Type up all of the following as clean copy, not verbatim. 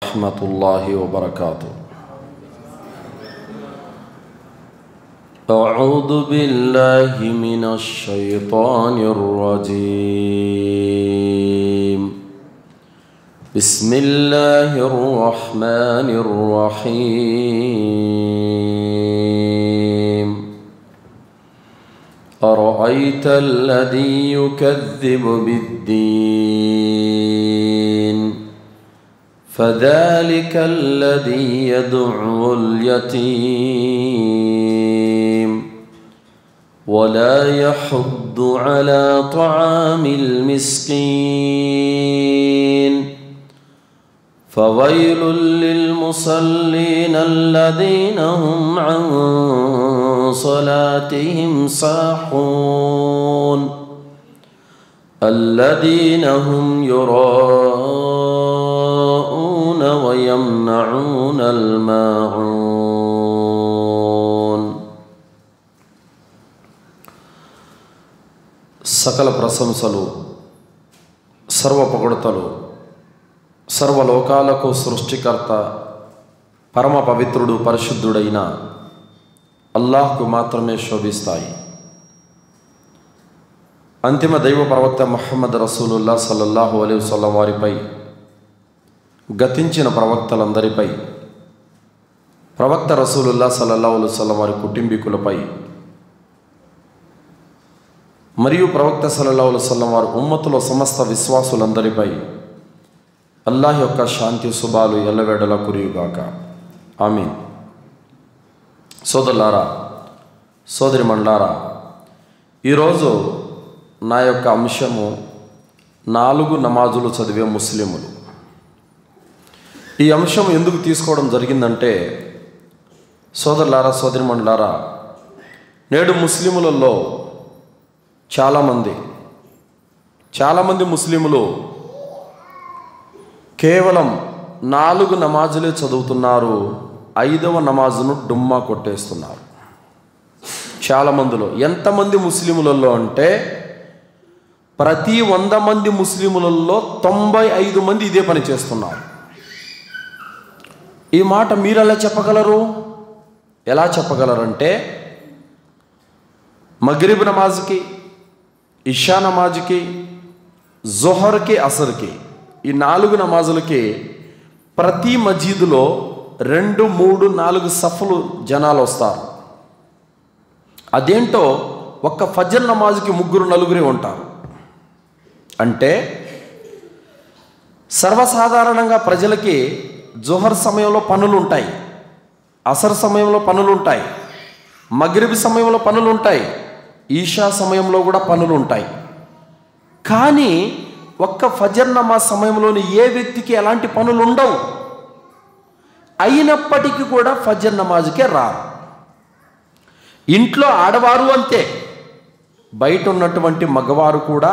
रहमतुल्लाहि व बरकातुहू। अऊज़ु बिल्लाहि मिनश शैतानिर रजीम। बिस्मिल्लाहिर रहमानिर रहीम। अरअयतल्लज़ी युकज़्ज़िबु बिद्दीन फ़ज़ालिकल्लज़ी यदउल यतीम वला यहुद्दु अला तआमिल मिस्कीन फ़वैलुल लिलमुसल्लीन अल्लज़ीना हुम अन सलातिहिम साहून अल्लज़ीना हुम युराऊन व यमनऊनल माऊन। सकल प्रशंसलु सर्व పొగడ్తలు సర్వలోకాలకు సృష్టికర్త పరమ పవిత్రుడు పరిశుద్ధుడైన అల్లాహ్కు మాత్రమే శోభిస్తాయి. అంతిమ దైవ ప్రవక్త ముహమ్మద్ రసూలుల్లాహ్ సల్లల్లాహు అలైహి వసల్లం వారిపై, గతించిన ప్రవక్తలందరిపై, ప్రవక్త రసూలుల్లాహ్ సల్లల్లాహు అలైహి వసల్లం వారి కుటుంబీకులపై మరియు ప్రవక్త సల్లల్లాహు అలైహి వసల్లం వారి ఉమ్మతుల సమస్త విశ్వాసులందరిపై అల్లాహ్ యొక్క శాంతి శుభాలు ఎల్లవేళలా కురియుగాక. ఆమీన్. సోదరులారా, సోదరిమణులారా, ఈరోజు నా యొక్క అంశము 4 నమాజులు చదివే ముస్లిములు. ఈ అంశం ఎందుకు తీసుకోవడం జరిగిందంటే, సోదరులారా, సోదరిమణులారా, నేడు ముస్లిములలో చాలామంది ముస్లిములు కేవలం 4 నమాజులే చదువుతున్నారు, 5వ నమాజును డుమ్మా కొట్టేస్తున్నారు. చాలామందిలో ఎంతమంది ముస్లిములలో అంటే ప్రతి 100 మంది ముస్లిములలో 95 మంది ఇదే పని చేస్తున్నారు. ఈ మాట మీరు ఎలా చెప్పగలరు? ఎలా చెప్పగలరంటే, మగ్రిబ్ నమాజ్కి, ఇషా నమాజ్కి, జొహర్కి, అసర్కి, ఈ 4 నమాజులకి ప్రతి మస్జిద్లో 2, 3, 4 సఫ్లు జనాలు వస్తారు. అదేంటో ఒక్క ఫజర్ నమాజ్కి 3, 4 ఉంటారు. అంటే సర్వసాధారణంగా ప్రజలకి జొహర్ సమయంలో పనులు ఉంటాయి, అసర్ సమయంలో పనులు ఉంటాయి, మగ్రిబ్ సమయంలో పనులు ఉంటాయి, ఈషా సమయంలో కూడా పనులు ఉంటాయి. కానీ ఒక్క ఫజర్ నమాజ్ సమయంలోని ఏ వ్యక్తికి ఎలాంటి పనులు ఉండవు. అయినప్పటికీ కూడా ఫజర్ నమాజ్కే రారు. ఇంట్లో ఆడవారు అంతే, బయట ఉన్నటువంటి మగవారు కూడా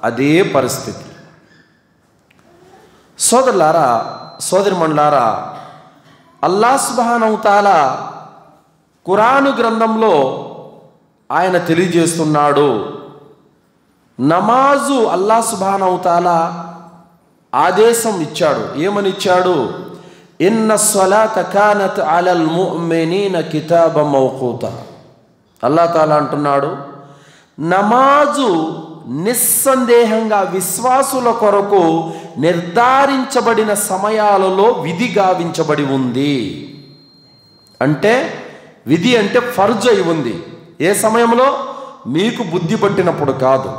అదే పరిస్థితి. సోదరులారా, సోదరిమణులారా, అల్లాహ్ సుబ్హానహు తఆలా ఖురాను గ్రంథంలో ఆయన తెలియజేస్తున్నాడు, నమాజు అల్లాహ్ సుబ్హానహు తఆలా ఆదేశం ఇచ్చాడు. ఏమని ఇచ్చాడు? ఇన్న స్సలాత కానత్ అలల్ ముమినీన కితాబం మౌఖూతా. అల్లాహ్ తఆలా అంటున్నాడు, నమాజు నిస్సందేహంగా విశ్వాసుల కొరకు నిర్ధారించబడిన సమయాలలో విధి గావించబడి ఉంది. అంటే విధి అంటే ఫర్జ్ అయి ఉంది. ఏ సమయంలో? మీకు బుద్ధి పట్టినప్పుడు కాదు.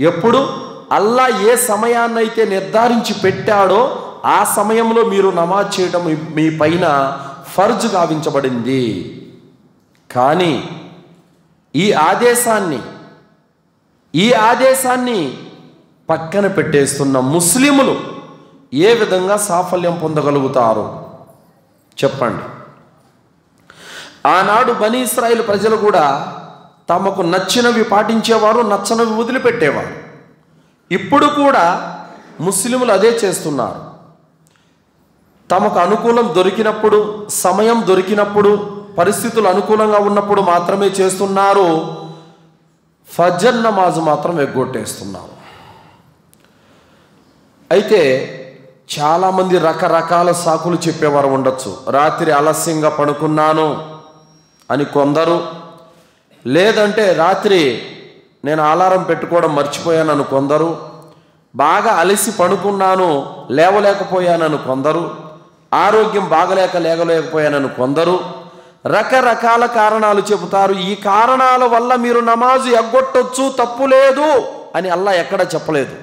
ఎప్పుడు? అల్లాహ్ ఏ సమయాన్నైతే నిర్ధారించి పెట్టాడో ఆ సమయంలో మీరు నమాజ్ చేయడం మీ పైన ఫర్జ్ గావించబడింది. కానీ ఈ ఆదేశాన్ని పక్కన పెట్టేస్తున్న ముస్లిములు ఏ విధంగా సాఫల్యం పొందగలుగుతారు చెప్పండి. ఆనాడు బనీ ఇశ్రాయేలు ప్రజలు కూడా తమకు నచ్చినవి పాటించేవారు, నచ్చనివి వదిలిపెట్టేవారు. ఇప్పుడు కూడా ముస్లిములు అదే చేస్తున్నారు. తమకు అనుకూలం దొరికినప్పుడు, సమయం దొరికినప్పుడు, పరిస్థితులు అనుకూలంగా ఉన్నప్పుడు మాత్రమే చేస్తున్నారు. ఫజర్ నమాజ్ మాత్రం ఎగ్గొట్టేస్తున్నారు. అయితే చాలామంది రకరకాల సాకులు చెప్పేవారు ఉండొచ్చు. రాత్రి ఆలస్యంగా పడుకున్నాను అని కొందరు, లేదంటే రాత్రి నేను అలారం పెట్టుకోవడం మర్చిపోయానని కొందరు, బాగా అలసి పడుకున్నాను లేవలేకపోయానని కొందరు, ఆరోగ్యం బాగలేక లేగలేకపోయానని కొందరు, రకరకాల కారణాలు చెబుతారు. ఈ కారణాల వల్ల మీరు నమాజు ఎగ్గొట్టొచ్చు, తప్పు లేదు అని అల్లా ఎక్కడ చెప్పలేదు.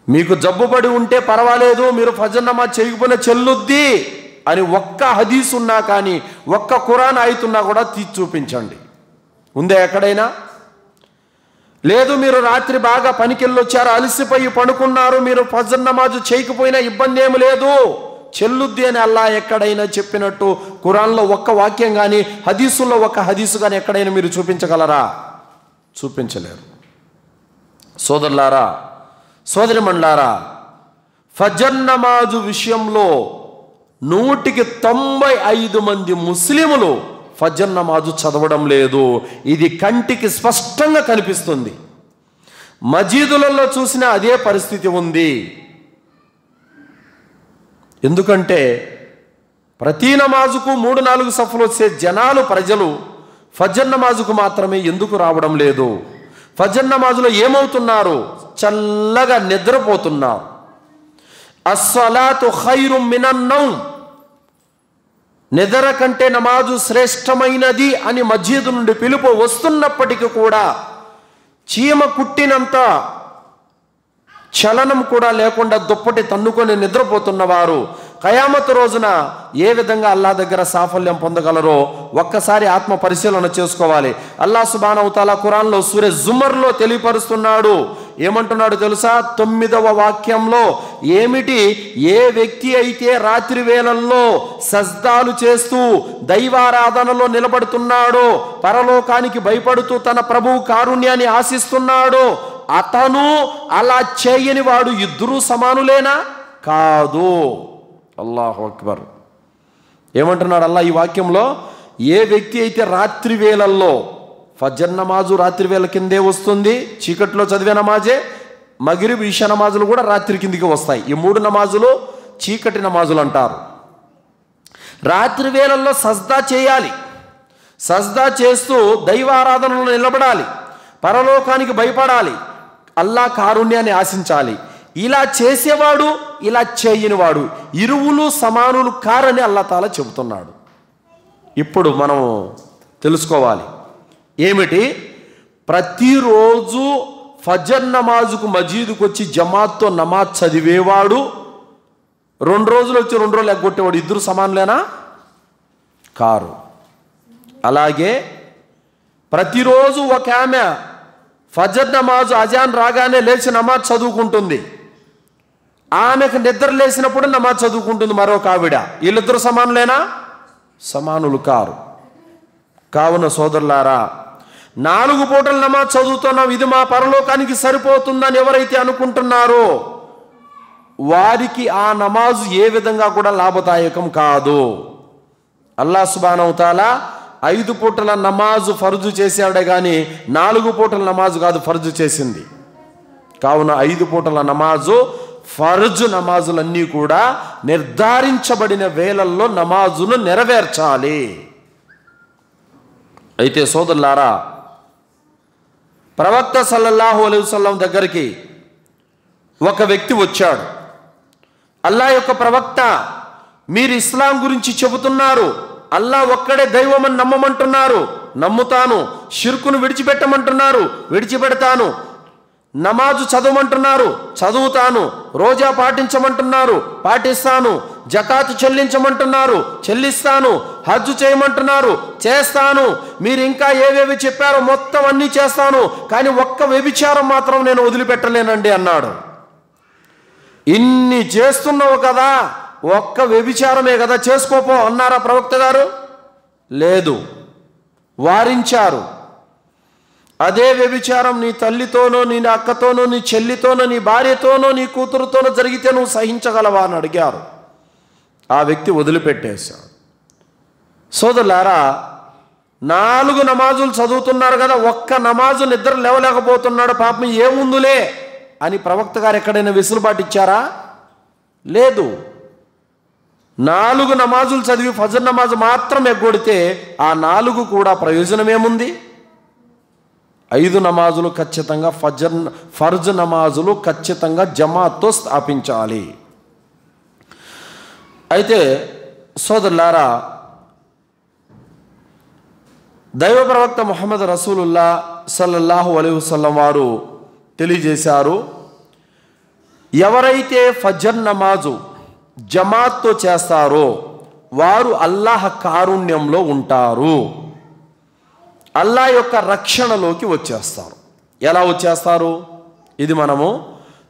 మీకు జబ్బుపడి ఉంటే పర్వాలేదు, మీరు ఫజర్ నమాజ్ చేయకపోయినా చెల్లుద్ది అని ఒక్క హదీస్ ఉన్నా కానీ, ఒక్క ఖురాన్ ఆయతున్నా కూడా తీసి చూపించండి. ఉందే ఎక్కడైనా? లేదు, మీరు రాత్రి బాగా పనికెళ్ళొచ్చారు, అలసిపోయి పడుకున్నారు, మీరు ఫజర్ నమాజు చేయకపోయినా ఇబ్బంది ఏమి లేదు, చెల్లుద్ది అని అల్లా ఎక్కడైనా చెప్పినట్టు ఖురాన్లో ఒక్క వాక్యం కానీ, హదీసుల్లో ఒక్క హదీసు కానీ ఎక్కడైనా మీరు చూపించగలరా? చూపించలేరు. సోదరులారా, సోదరిమణులారా, ఫజర్ నమాజు విషయంలో 195 మంది ముస్లిములు ఫజర్ నమాజు చదవడం లేదు. ఇది కంటికి స్పష్టంగా కనిపిస్తుంది. మజీదులలో చూసిన అదే పరిస్థితి ఉంది. ఎందుకంటే ప్రతి నమాజుకు 3-4 సఫలు వచ్చే జనాలు, ప్రజలు ఫజర్ నమాజుకు మాత్రమే ఎందుకు రావడం లేదు? ఫజర్ నమాజులో ఏమవుతున్నారు? చల్లగా నిద్రపోతున్నారు. అస్సలాతు ఖైరుం మినన్ నౌమ్, నిద్ర కంటే నమాజు శ్రేష్టమైనది అని మస్జిద్ నుండి పిలుపు వస్తున్నప్పటికీ కూడా చీమ కుట్టినంత చలనం కూడా లేకుండా దుప్పటి తన్నుకొని నిద్రపోతున్నవారు ఖయామత్ రోజున ఏ విధంగా అల్లా దగ్గర సాఫల్యం పొందగలరో ఒక్కసారి ఆత్మ పరిశీలన చేసుకోవాలి. అల్లా సుబ్హానహు తఆలా ఖురాన్లో సూరా జుమర్లో తెలియపరుస్తున్నాడు. ఏమంటున్నాడు తెలుసా? 9వ వాక్యంలో ఏమిటి? ఏ వ్యక్తి అయితే రాత్రి వేళల్లో సజ్దాలు చేస్తూ దైవారాధనలో నిలబడుతున్నాడో, పరలోకానికి భయపడుతూ తన ప్రభువు కారుణ్యాన్ని ఆశిస్తున్నాడో, అతను అలా చేయని వాడు ఇద్దరూ సమానులేనా? కాదు. అల్లాహు అక్బర్. ఏమంటున్నాడు అల్లా ఈ వాక్యంలో? ఏ వ్యక్తి అయితే రాత్రి వేళల్లో, ఫజర్ నమాజు రాత్రి వేళ కిందే వస్తుంది, చీకట్లో చదివే నమాజే, మగ్రిబ్ ఇషా నమాజులు కూడా రాత్రి కిందికి వస్తాయి. ఈ 3 నమాజులు చీకటి నమాజులు అంటారు. రాత్రి వేళల్లో సజ్దా చేయాలి, సజ్దా చేస్తూ దైవారాధనలో నిలబడాలి, పరలోకానికి భయపడాలి, అల్లా కారుణ్యాన్ని ఆశించాలి. ఇలా చేసేవాడు, ఇలా చేయనివాడు ఇరువులు సమానులు కారని అల్లా తాలా చెబుతున్నాడు. ఇప్పుడు మనం తెలుసుకోవాలి ఏమిటి? ప్రతిరోజు ఫజర్ నమాజుకు మజీదుకు వచ్చి జమాత్తో నమాజ్ చదివేవాడు, 2 రోజులు వచ్చి 2 రోజులు ఎగ్గొట్టేవాడు ఇద్దరు సమానులేనా? కారు. అలాగే ప్రతిరోజు ఒక ఆమె ఫజర్ నమాజు అజాన్ రాగానే లేచి నమాజ్ చదువుకుంటుంది, ఆమెకు నిద్ర లేచినప్పుడు నమాజ్ చదువుకుంటుంది మరొక ఆవిడ. వీళ్ళిద్దరు సమానులేనా? సమానులు కారు. కావున సోదరులారా, 4 పూటలు నమాజ్ చదువుతున్నాం, ఇది మా పరలోకానికి సరిపోతుందని ఎవరైతే అనుకుంటున్నారో వారికి ఆ నమాజు ఏ విధంగా కూడా లాభదాయకం కాదు. అల్లా సుబ్హానహు తఆలా 5 పూటల నమాజు ఫర్జు చేశాడే కానీ 4 పూటల నమాజు కాదు ఫర్జు చేసింది. కావున 5 పూటల నమాజు, ఫర్జు నమాజులన్నీ కూడా నిర్ధారించబడిన వేళల్లో నమాజును నెరవేర్చాలి. అయితే సోదరులారా, ప్రవక్త సల్లల్లాహు అలైహి వసల్లం దగ్గరికి ఒక వ్యక్తి వచ్చాడు. అల్లా యొక్క ప్రవక్త, మీరు ఇస్లాం గురించి చెబుతున్నారు, అల్లా ఒక్కడే దైవం అని నమ్మమంటున్నారు, నమ్ముతాను. షిర్కును విడిచిపెట్టమంటున్నారు, విడిచిపెడతాను. నమాజు చదవమంటున్నారు, చదువుతాను. రోజా పాటించమంటున్నారు, పాటిస్తాను. జకాతు చెల్లించమంటున్నారు, చెల్లిస్తాను. హజ్జు చేయమంటున్నారు, చేస్తాను. మీరు ఇంకా ఏవేవి చెప్పారో మొత్తం అన్నీ చేస్తాను, కానీ ఒక్క వ్యభిచారం మాత్రం నేను వదిలిపెట్టలేనండి అన్నాడు. ఇన్ని చేస్తున్నావు కదా, ఒక్క వ్యభిచారమే కదా, చేసుకోపో అన్నారా ప్రవక్త గారు? లేదు, వారించారు. అదే వ్యభిచారం నీ తల్లితోనో, నీ అక్కతోనో, నీ చెల్లితోనో, నీ భార్యతోనో, నీ కూతురుతోనో జరిగితే నువ్వు సహించగలవా అని అడిగారు. ఆ వ్యక్తి వదిలిపెట్టేశాడు. సోదరులారా, 4 నమాజులు చదువుతున్నారు కదా, ఒక్క నమాజు నిద్ర లేవలేకపోతున్నాడు, పాపం ఏముందులే అని ప్రవక్త గారు ఎక్కడైనా వెసులుబాటు ఇచ్చారా? లేదు. 4 నమాజులు చదివి ఫజర్ నమాజ్ మాత్రం ఎగ్గొడితే ఆ 4 కూడా ప్రయోజనమేముంది? 5 నమాజులు ఖచ్చితంగా ఫర్జ్ నమాజులు ఖచ్చితంగా జమాత్తో స్థాపించాలి. అయితే సోదరులారా, దైవ ప్రవక్త ముహమ్మద్ రసూలుల్లా సల్లల్లాహు అలైహి వసల్లం వారు తెలియజేశారు, ఎవరైతే ఫజర్ నమాజు జమాత్తో చేస్తారో వారు అల్లాహ్ కారుణ్యంలో ఉంటారు, అల్లాహ్ యొక్క రక్షణలోకి వచ్చేస్తారు. ఎలా వచ్చేస్తారు? ఇది మనము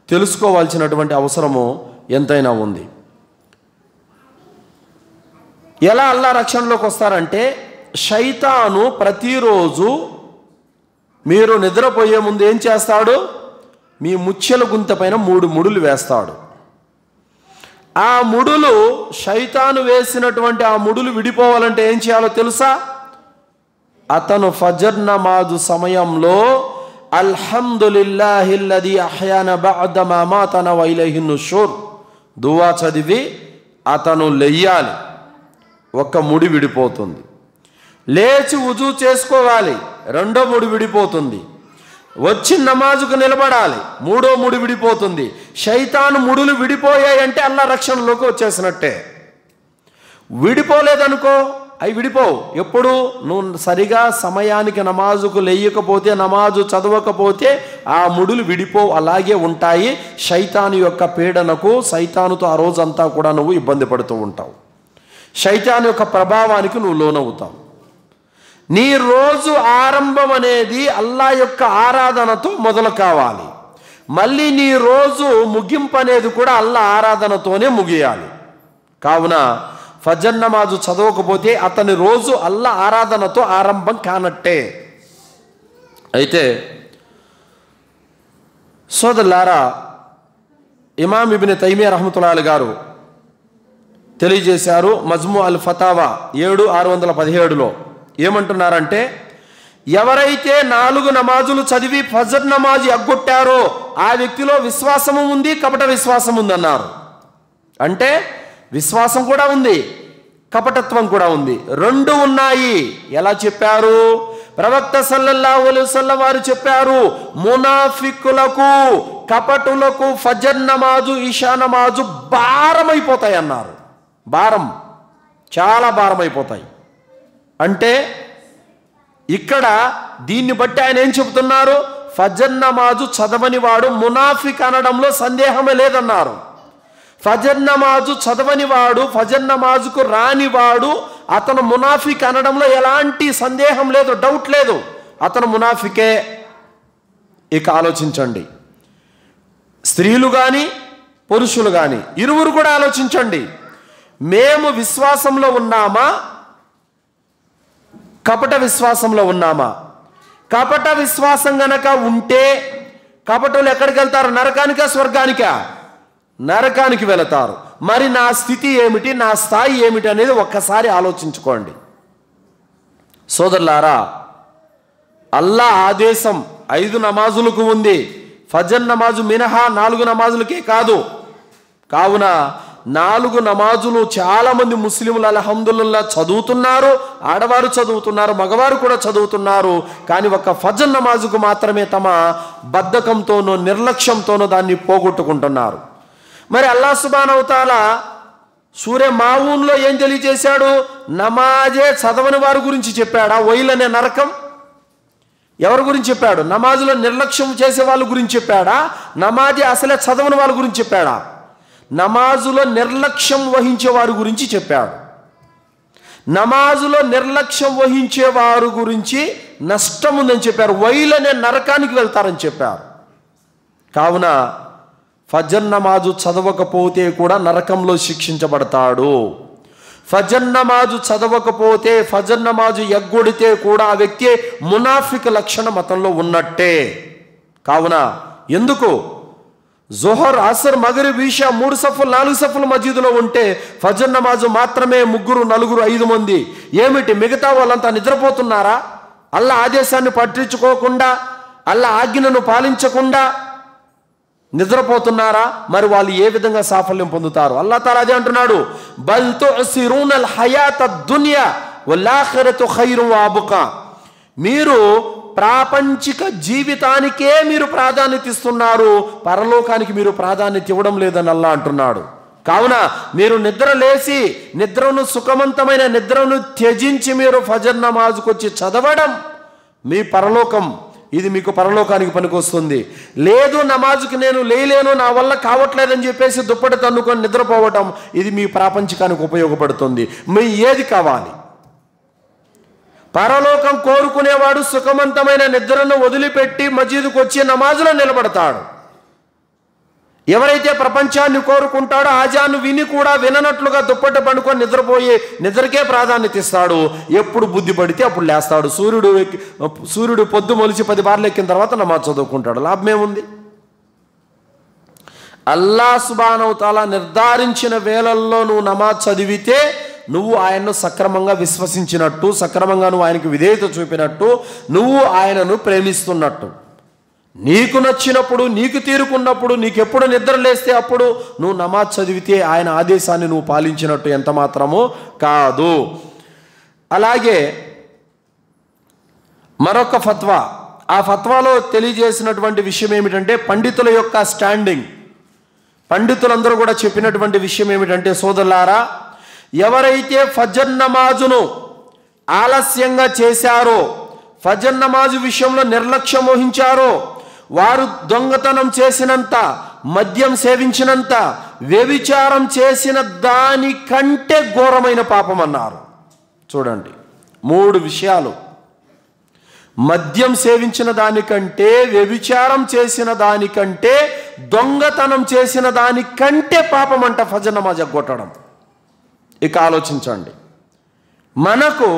తెలుసుకోవాల్సినటువంటి అవసరము ఎంతైనా ఉంది. ఎలా అల్లాహ్ రక్షణలోకి వస్తారంటే, శైతాను ప్రతిరోజు మీరు నిద్రపోయే ముందు ఏం చేస్తాడు? మీ ముచ్చెల గుంత పైన 3 ముడులు వేస్తాడు. ఆ ముడులు, శైతాను వేసినటువంటి ఆ ముడులు విడిపోవాలంటే ఏం చేయాలో తెలుసా? అతను ఫజర్ నమాజు సమయంలో అల్హమ్దులిల్లాహిల్లదీ అహ్యానా బఅద మా మాతనా వ ఇలైహిన్ నుషూర్ దువా చదివి అతను లెయ్యాలి. ఒక ముడి విడిపోతుంది. లేచి వుజూ చేసుకోవాలి, 2వ ముడి విడిపోతుంది. వచ్చి నమాజుకు నిలబడాలి, 3వ ముడి విడిపోతుంది. శైతాను ముడులు విడిపోయాయంటే అల్లా రక్షణలోకి వచ్చేసినట్టే. విడిపోలేదనుకో, అవి విడిపోవు. ఎప్పుడు నువ్వు సరిగా సమయానికి నమాజుకు లేయకపోతే, నమాజు చదవకపోతే ఆ ముడులు విడిపోవు, అలాగే ఉంటాయి. శైతాను యొక్క పీడనకు, శైతానుతో ఆ రోజంతా కూడా నువ్వు ఇబ్బంది పడుతూ ఉంటావు. శైతాను యొక్క ప్రభావానికి నువ్వు లోనవుతావు. నీ రోజు ఆరంభం అనేది అల్లాహ్ యొక్క ఆరాధనతో మొదలు కావాలి. మళ్ళీ నీ రోజు ముగింపు అనేది కూడా అల్లాహ్ ఆరాధనతోనే ముగియాలి. కావున ఫజర్ నమాజు చదవకపోతే అతని రోజు అల్లాహ్ ఆరాధనతో ఆరంభం కానట్టే. అయితే సోదరులారా, ఇమాం ఇబ్న్ తైమియా రహ్మతుల్లాహి గారు తెలియజేశారు మజ్ము అల్ ఫతావా 7/617లో ఏమంటున్నారంటే, ఎవరైతే 4 నమాజులు చదివి ఫజర్ నమాజ్ ఎగ్గొట్టారో ఆ వ్యక్తిలో విశ్వాసము ఉంది, కపట విశ్వాసం ఉందన్నారు. అంటే విశ్వాసం కూడా ఉంది, కపటత్వం కూడా ఉంది, 2 ఉన్నాయి. ఎలా చెప్పారు? ప్రవక్త సల్లల్లాహు అలైహి వసల్లం వారు చెప్పారు, మునాఫికులకు, కపటులకు ఫజర్ నమాజు, ఇషా నమాజు భారమైపోతాయి అన్నారు. భారం, చాలా భారమైపోతాయి. అంటే ఇక్కడ దీన్ని బట్టి ఆయన ఏం చెబుతున్నారు? ఫజర్ నమాజు చదవని వాడు మునాఫిక్ అనడంలో సందేహమే లేదన్నారు. ఫజర్ నమాజు చదవని వాడు, ఫజర్ నమాజుకు రానివాడు, అతను మునాఫిక్ అనడంలో ఎలాంటి సందేహం లేదు, డౌట్ లేదు, అతను మునాఫికే. ఇక ఆలోచించండి, స్త్రీలు కానీ పురుషులు కానీ ఇరువురు కూడా ఆలోచించండి. మేము విశ్వాసంలో ఉన్నామా, కపట విశ్వాసంలో ఉన్నామా? కపట విశ్వాసం గనక ఉంటే కపటులు ఎక్కడికి వెళ్తారు? నరకానికా, స్వర్గానికా? నరకానికి వెళతారు. మరి నా స్థితి ఏమిటి, నా స్థాయి ఏమిటి అనేది ఒక్కసారి ఆలోచించుకోండి. సోదరులారా, అల్లాహ్ ఆదేశం 5 నమాజులకు ఉంది, ఫజర్ నమాజు మినహా 4 నమాజులకే కాదు. కావున 4 నమాజులు చాలామంది ముస్లింలు అల్హమ్దులిల్లాహ్ చదువుతున్నారు. ఆడవారు చదువుతున్నారు, మగవారు కూడా చదువుతున్నారు. కానీ ఒక ఫజర్ నమాజుకు మాత్రమే తమ బద్ధకంతోనో నిర్లక్ష్యంతోనో దాన్ని పోగొట్టుకుంటున్నారు. మరి అల్లాహ్ సుబ్హానహు వ తఆలా సూరే మాఊన్లో ఏం తెలియజేశాడు? నమాజే చదవని వారి గురించి చెప్పాడా? వైలనే నరకం. ఎవరి గురించి చెప్పాడు? నమాజులో నిర్లక్ష్యం చేసే వాళ్ళ గురించి చెప్పాడా? నమాజే అసలే చదవని వాళ్ళ గురించి చెప్పాడా? నమాజులో నిర్లక్ష్యం వహించే వారి గురించి చెప్పాడు. నమాజులో నిర్లక్ష్యం వహించే వారి గురించి నష్టం ఉందని చెప్పారు. వైలనే నరకానికి వెళ్తారని చెప్పారు. కావున ఫజర్ నమాజు చదవకపోతే కూడా నరకంలో శిక్షించబడతాడు. ఫజర్ నమాజు చదవకపోతే, ఫజర్ నమాజు ఎగ్గొడితే కూడా ఆ వ్యక్తి మునాఫిక్ లక్షణం అతనిలో ఉన్నట్టే. కావున ఎందుకు జోహర్, అసర్, మగరిబ్, ఈషా 3 సఫులు 4 సఫుల మస్జిద్లో ఉంటే ఫజర్ నమాజు మాత్రమే 3, 4, 5 మంది. ఏమిటి, మిగతా వాళ్ళంతా నిద్రపోతున్నారా? అల్లా ఆదేశాన్ని పట్టించుకోకుండా, అల్లా ఆజ్ఞను పాలించకుండా నిద్రపోతున్నారా? మరి వాళ్ళు ఏ విధంగా సాఫల్యం పొందుతారు? అల్లాహ్ తాలా అదే అంటున్నాడు, బల్ తుసిరూనల్ హయాతద్ దునియా వల్ ఆఖిరతు ఖైరు వ అబ్కా. మీరు ప్రాపంచిక జీవితానికే మీరు ప్రాధాన్యత ఇస్తున్నారు, పరలోకానికి మీరు ప్రాధాన్యత ఇవ్వడం లేదని అల్లాహ్ అంటున్నాడు. కావున మీరు నిద్ర లేచి నిద్రను సుఖవంతమైన నిద్రను త్యజించి మీరు ఫజర్ నమాజుకు వచ్చి చదవడం మీ పరలోకం, ఇది మీకు పరలోకానికి పనికొస్తుంది. లేదు నమాజుకి నేను లేలేను, నా వల్ల కావట్లేదని చెప్పేసి దుప్పటి తన్నుకొని నిద్రపోవటం, ఇది మీ ప్రాపంచికానికి ఉపయోగపడుతుంది. మీ ఏది కావాలి? పరలోకం కోరుకునేవాడు సుఖవంతమైన నిద్రను వదిలిపెట్టి మసీదుకు వచ్చి నమాజులో నిలబడతాడు. ఎవరైతే ప్రపంచాన్ని కోరుకుంటాడో ఆజాను విని కూడా విననట్లుగా దుప్పటి పండుకొని నిద్రపోయి నిద్రకే ప్రాధాన్యత ఇస్తాడు. ఎప్పుడు బుద్ధి పడితే అప్పుడు లేస్తాడు. సూర్యుడు పొద్దు మొలిచి 10 బార్లు ఎక్కిన తర్వాత నమాజ్ చదువుకుంటాడు. లాభమేముంది? అల్లాహ్ సుబ్హానహు వ తఆలా నిర్ధారించిన వేళల్లో నువ్వు నమాజ్ చదివితే నువ్వు ఆయన్ను సక్రమంగా విశ్వసించినట్టు, సక్రమంగా నువ్వు ఆయనకు విధేయత చూపినట్టు, నువ్వు ఆయనను ప్రేమిస్తున్నట్టు. నీకు నచ్చినప్పుడు, నీకు తీరుకున్నప్పుడు, నీకెప్పుడు నిద్ర లేస్తే అప్పుడు నువ్వు నమాజ్ చదివితే ఆయన ఆదేశాన్ని నువ్వు పాలించినట్టు ఎంత మాత్రమో కాదు. అలాగే మరొక ఫత్వా, ఆ ఫత్వాలో తెలియజేసినటువంటి విషయం ఏమిటంటే పండితుల యొక్క స్టాండింగ్. పండితులందరూ కూడా చెప్పినటువంటి విషయం ఏమిటంటే, సోదరులారా, ఎవరైతే ఫజర్ నమాజును ఆలస్యంగా చేశారో, ఫజర్ నమాజు విషయంలో నిర్లక్ష్యం వహించారో, వారు దొంగతనం చేసినంత, మద్యం సేవించినంత, వ్యభిచారం చేసిన దానికంటే ఘోరమైన పాపం అన్నారు. చూడండి, 3 విషయాలు. మద్యం సేవించిన దానికంటే, వ్యభిచారం చేసిన దానికంటే, దొంగతనం చేసిన దానికంటే పాపం అంట ఫజర్ నమాజ్ ఎగ్గొట్టడం. ఇక ఆలోచించండి, మనకు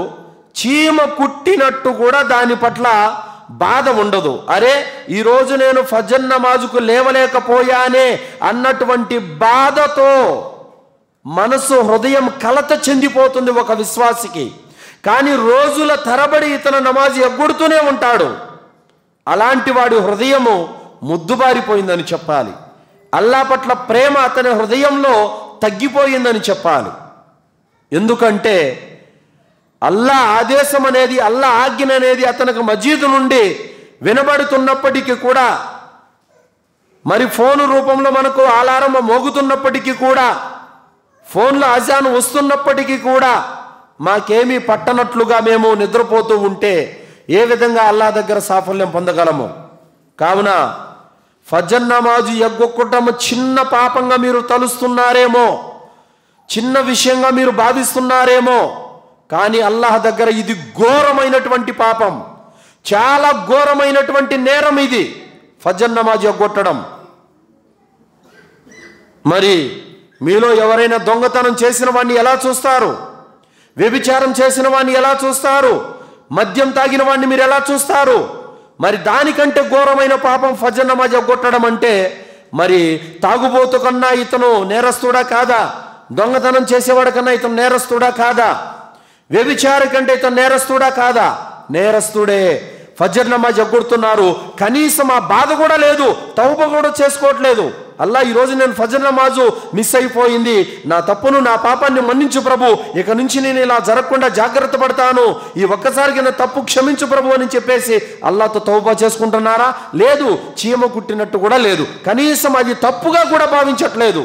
చీమ కుట్టినట్టు కూడా దాని పట్ల బాధ ఉండదు. అరే ఈరోజు నేను ఫజర్ నమాజుకు లేవలేకపోయానే అన్నటువంటి బాధతో మనసు, హృదయం కలత చెందిపోతుంది ఒక విశ్వాసికి. కానీ రోజుల తరబడి ఇతను నమాజ్ ఎగ్గొడుతూనే ఉంటాడు. అలాంటి వాడి హృదయము ముద్దుబారిపోయిందని చెప్పాలి. అల్లాహ్ పట్ల ప్రేమ అతని హృదయంలో తగ్గిపోయిందని చెప్పాలి. ఎందుకంటే అల్లాహ్ ఆదేశం అనేది, అల్లాహ్ ఆజ్ఞ అనేది అతనికి మసీదు నుండి వినబడుతున్నప్పటికీ కూడా, మరి ఫోను రూపంలో మనకు అలారం మోగుతున్నప్పటికీ కూడా, ఫోన్లో అజాన్ వస్తున్నప్పటికీ కూడా మాకేమీ పట్టనట్లుగా మేము నిద్రపోతూ ఉంటే ఏ విధంగా అల్లాహ్ దగ్గర సాఫల్యం పొందగలము? కావున ఫజర్ నమాజు ఎగ్గొట్టడం చిన్న పాపంగా మీరు తలుస్తున్నారేమో, చిన్న విషయంగా మీరు భావిస్తున్నారేమో, కానీ అల్లాహ్ దగ్గర ఇది ఘోరమైనటువంటి పాపం, చాలా ఘోరమైనటువంటి నేరం ఇది ఫజర్ నమాజ్ ఎగ్గొట్టడం. మరి మీలో ఎవరైనా దొంగతనం చేసిన వాడిని ఎలా చూస్తారు? వ్యభిచారం చేసిన వాడిని ఎలా చూస్తారు? మద్యం తాగిన వాడిని మీరు ఎలా చూస్తారు? మరి దానికంటే ఘోరమైన పాపం ఫజర్ నమాజ్ ఎగ్గొట్టడం అంటే, మరి తాగుబోతు కన్నా ఇతను నేరస్తుడా కాదా? దొంగతనం చేసేవాడి కన్నా ఇతను నేరస్తుడా కాదా? వ్యభిచారి కంటే ఇతను నేరస్తుడా కాదా? నేరస్తుడే. ఫజర్ నమాజ్ ఎగ్గొడుతున్నారు, కనీసం ఆ బాధ కూడా లేదు, తౌబా కూడా చేసుకోవట్లేదు. అల్లాహ్ ఈరోజు నేను ఫజర్ నమాజు మిస్ అయిపోయింది, నా తప్పును, నా పాపాన్ని మన్నించు ప్రభు, ఇక నుంచి నేను ఇలా జరగకుండా జాగ్రత్త పడతాను, ఈ ఒక్కసారికి నా తప్పు క్షమించు ప్రభు అని చెప్పేసి అల్లాహ్తో తౌబా చేసుకుంటున్నారా? లేదు. చీమ కుట్టినట్టు కూడా లేదు, కనీసం అది తప్పుగా కూడా భావించట్లేదు.